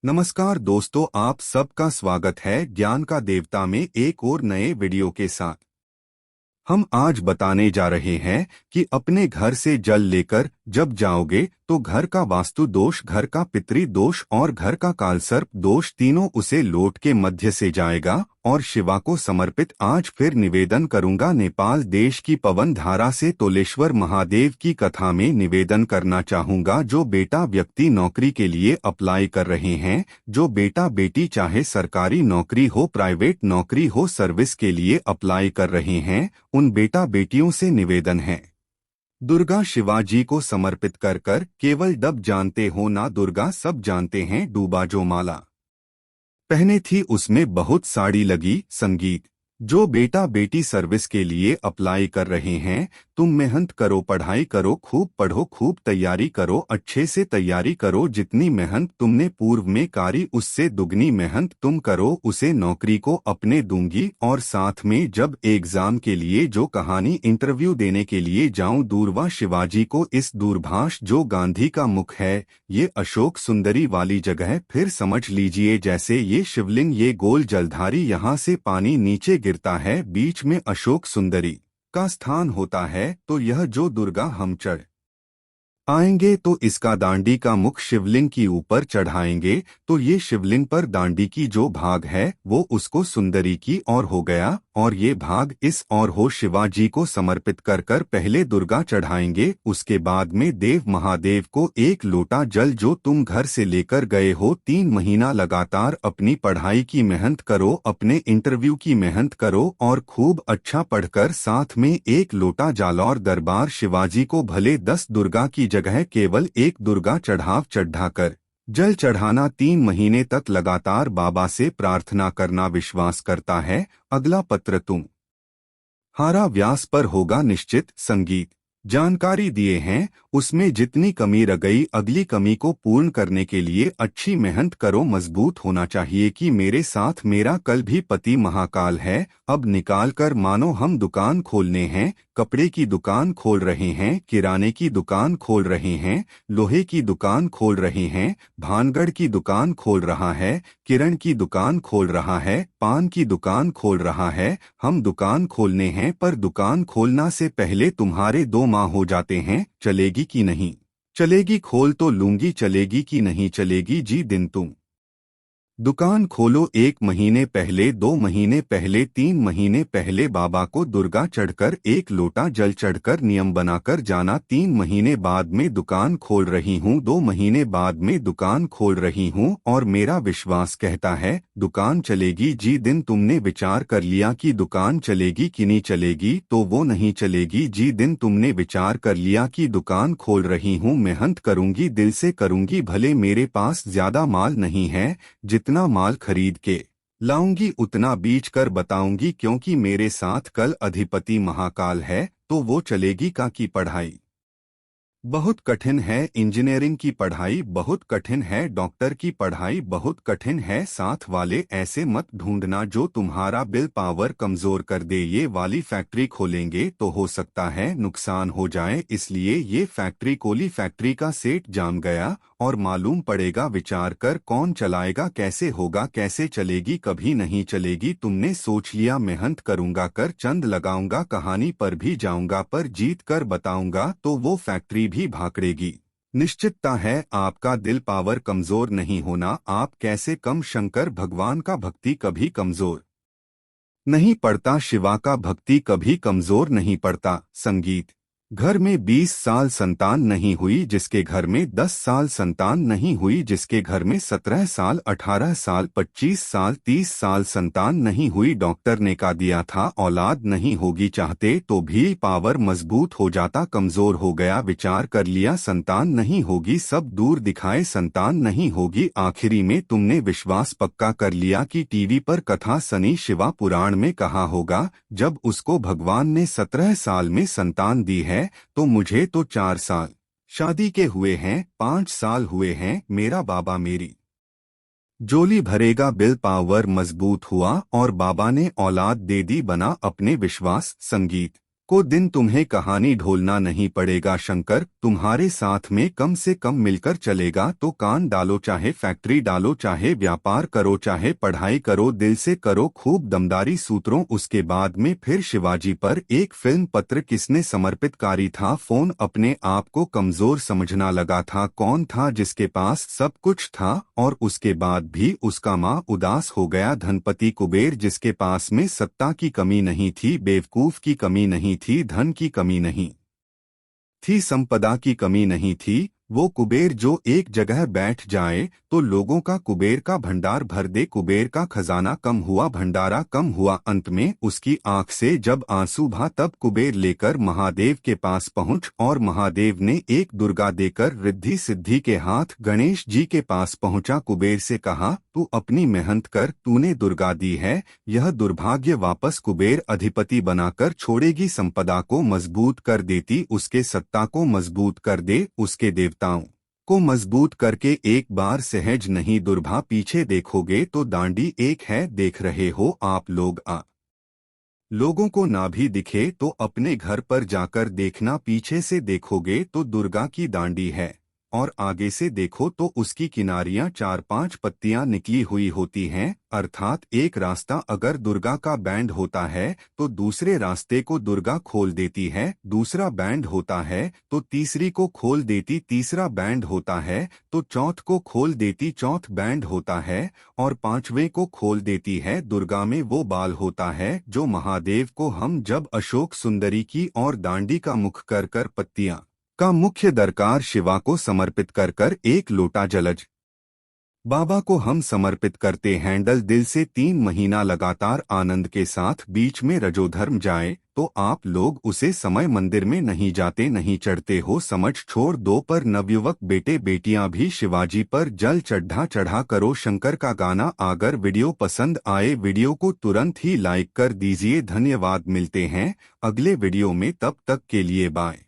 नमस्कार दोस्तों, आप सबका स्वागत है ज्ञान का देवता में एक और नए वीडियो के साथ। हम आज बताने जा रहे हैं कि अपने घर से जल लेकर जब जाओगे तो घर का वास्तु दोष, घर का पितृ दोष और घर का कालसर्प दोष तीनों उसे लोट के मध्य से जाएगा और शिवा को समर्पित आज फिर निवेदन करूंगा। नेपाल देश की पवन धारा से तोलेश्वर महादेव की कथा में निवेदन करना चाहूंगा। जो बेटा व्यक्ति नौकरी के लिए अप्लाई कर रहे हैं, जो बेटा बेटी चाहे सरकारी नौकरी हो, प्राइवेट नौकरी हो, सर्विस के लिए अप्लाई कर रहे हैं, उन बेटा बेटियों से निवेदन है, दुर्गा शिवाजी को समर्पित कर कर केवल डब जानते हो ना दुर्गा सब जानते हैं। डूबा जो माला पहने थी उसमें बहुत साड़ी लगी। संगीत। जो बेटा बेटी सर्विस के लिए अप्लाई कर रहे हैं, तुम मेहनत करो, पढ़ाई करो, खूब पढ़ो, खूब तैयारी करो, अच्छे से तैयारी करो। जितनी मेहनत तुमने पूर्व में करी उससे दुगनी मेहनत तुम करो, उसे नौकरी को अपने दूंगी। और साथ में जब एग्जाम के लिए जो कहानी इंटरव्यू देने के लिए जाऊं, दूरवा शिवाजी को इस दूरभाष जो गांधी का मुख है, ये अशोक सुंदरी वाली जगह फिर समझ लीजिए जैसे ये शिवलिंग, ये गोल जलधारी, यहाँ से पानी नीचे गिरता है, बीच में अशोक सुंदरी का स्थान होता है। तो यह जो दुर्गा हम चढ़ आएंगे तो इसका दांडी का मुख शिवलिंग की ऊपर चढ़ाएंगे, तो ये शिवलिंग पर दांडी की जो भाग है वो उसको सुंदरी की ओर हो गया और ये भाग इस ओर हो। शिवाजी को समर्पित कर कर पहले दुर्गा चढ़ाएंगे, उसके बाद में देव महादेव को एक लोटा जल जो तुम घर से लेकर गए हो। 3 महीना लगातार अपनी पढ़ाई की मेहनत करो, अपने इंटरव्यू की मेहनत करो और खूब अच्छा पढ़कर साथ में एक लोटा जालौर दरबार शिवाजी को भले 10 दुर्गा की जगह केवल एक दुर्गा चढ़ाकर जल चढ़ाना। 3 महीने तक लगातार बाबा से प्रार्थना करना। विश्वास करता है अगला पत्र तुम हारा व्यास पर होगा निश्चित। संगीत। जानकारी दिए हैं उसमें जितनी कमी रह गई, अगली कमी को पूर्ण करने के लिए अच्छी मेहनत करो। मजबूत होना चाहिए कि मेरे साथ मेरा कल भी पति महाकाल है। अब निकाल कर मानो हम दुकान खोलने हैं, कपड़े की दुकान खोल रहे हैं, किराने की दुकान खोल रहे हैं, लोहे की दुकान खोल रहे हैं, भानगढ़ की दुकान खोल रहा है, किरण की दुकान खोल रहा है, पान की दुकान खोल रहा है। हम दुकान खोलने हैं पर दुकान खोलना से पहले तुम्हारे 2 माह हो जाते हैं। चलेगी कि नहीं चलेगी, खोल तो लूंगी, चलेगी कि नहीं चलेगी जी दिन तुम दुकान खोलो। 1 महीने पहले, 2 महीने पहले, 3 महीने पहले बाबा को दुर्गा चढ़कर एक लोटा जल चढ़कर नियम बनाकर जाना। 3 महीने बाद में दुकान खोल रही हूँ, 2 महीने बाद में दुकान खोल रही हूँ और मेरा विश्वास कहता है दुकान चलेगी जी दिन। तुमने विचार कर लिया कि दुकान चलेगी कि नहीं चलेगी, तो वो नहीं चलेगी जी दिन। तुमने विचार कर लिया कि दुकान खोल रही हूँ, मेहनत करूंगी, दिल से करूंगी, भले मेरे पास ज्यादा माल नहीं है, जितना माल खरीद के लाऊंगी उतना बीच कर बताऊंगी, क्योंकि मेरे साथ कल अधिपति महाकाल है। तो वो चलेगी का की पढ़ाई बहुत कठिन है, इंजीनियरिंग की पढ़ाई बहुत कठिन है, डॉक्टर की पढ़ाई बहुत कठिन है। साथ वाले ऐसे मत ढूंढना जो तुम्हारा बिल पावर कमजोर कर दे। ये वाली फैक्ट्री खोलेंगे तो हो सकता है नुकसान हो जाए, इसलिए ये फैक्ट्री कोली, फैक्ट्री का सेट जाम गया और मालूम पड़ेगा। विचार कर कौन चलाएगा, कैसे होगा, कैसे चलेगी, कभी नहीं चलेगी। तुमने सोच लिया मेहनत करूंगा, कर चंद लगाऊंगा, कहानी पर भी जाऊंगा, पर जीत कर बताऊंगा तो वो फैक्ट्री भी भागेगी। निश्चितता है आपका दिल पावर कमजोर नहीं होना। आप कैसे कम, शंकर भगवान का भक्ति कभी कमजोर नहीं पड़ता, शिवा का भक्ति कभी कमजोर नहीं पड़ता। संगीत। घर में 20 साल संतान नहीं हुई, जिसके घर में 10 साल संतान नहीं हुई, जिसके घर में 17 साल, 18 साल, 25 साल, 30 साल संतान नहीं हुई, डॉक्टर ने कहा दिया था औलाद नहीं होगी, चाहते तो भी पावर मजबूत हो जाता, कमजोर हो गया। विचार कर लिया संतान नहीं होगी, सब दूर दिखाए संतान नहीं होगी, आखिरी में तुमने विश्वास पक्का कर लिया कि टीवी पर कथा सनी शिवा पुराण में कहा होगा, जब उसको भगवान ने 17 साल में संतान दी है तो मुझे तो 4 साल शादी के हुए हैं, 5 साल हुए हैं, मेरा बाबा मेरी जोली भरेगा। बिल पावर मजबूत हुआ और बाबा ने औलाद दे दी, बना अपने विश्वास। संगीत। को दिन तुम्हें कहानी ढोलना नहीं पड़ेगा। शंकर तुम्हारे साथ में कम से कम मिलकर चलेगा तो कान डालो, चाहे फैक्ट्री डालो, चाहे व्यापार करो, चाहे पढ़ाई करो, दिल से करो खूब दमदारी सूत्रों। उसके बाद में फिर शिवाजी पर एक फिल्म पत्र किसने समर्पितकारी था। फोन अपने आप को कमजोर समझना लगा था। कौन था जिसके पास सब कुछ था और उसके बाद भी उसका माँ उदास हो गया। धनपति कुबेर जिसके पास में सत्ता की कमी नहीं थी, बेवकूफ की कमी नहीं थी, धन की कमी नहीं थी, संपदा की कमी नहीं थी। वो कुबेर जो एक जगह बैठ जाए तो लोगों का कुबेर का भंडार भर दे। कुबेर का खजाना कम हुआ, भंडारा कम हुआ, अंत में उसकी आंख से जब आंसू भा तब कुबेर लेकर महादेव के पास पहुंच और महादेव ने एक दुर्गा देकर रिद्धि सिद्धि के हाथ गणेश जी के पास पहुंचा। कुबेर से कहा, तू अपनी मेहनत कर, तूने दुर्गा दी है, यह दुर्भाग्य वापस कुबेर अधिपति बनाकर छोड़ेगी, संपदा को मजबूत कर देती, उसके सत्ता को मजबूत कर दे, उसके देवताओं को मजबूत करके एक बार सहज नहीं दुर्भा पीछे देखोगे तो दांडी एक है। देख रहे हो आप लोग लोगों को ना भी दिखे तो अपने घर पर जाकर देखना, पीछे से देखोगे तो दुर्गा की दांडी है और आगे से देखो तो उसकी किनारियां 4-5 पत्तियां निकली हुई होती हैं। अर्थात एक रास्ता अगर दुर्गा का बैंड होता है तो दूसरे रास्ते को दुर्गा खोल देती है, दूसरा बैंड होता है तो तीसरी को खोल देती, तीसरा बैंड होता है तो चौथ को खोल देती, चौथ बैंड होता है और पांचवें को खोल देती है। दुर्गा में वो बाल होता है जो महादेव को हम जब अशोक सुंदरी की और दांडी का मुख कर कर पत्तियां का मुख्य दरकार शिवा को समर्पित कर कर एक लोटा जलज बाबा को हम समर्पित करते हैंडल दिल से 3 महीना लगातार आनंद के साथ बीच में रजोधर्म जाए तो आप लोग उसे समय मंदिर में नहीं जाते, नहीं चढ़ते हो, समझ छोड़ दो। पर नवयुवक बेटे बेटियां भी शिवाजी पर जल चढ़ा करो। शंकर का गाना अगर वीडियो पसंद आए वीडियो को तुरंत ही लाइक कर दीजिए। धन्यवाद, मिलते हैं अगले वीडियो में, तब तक के लिए बाय।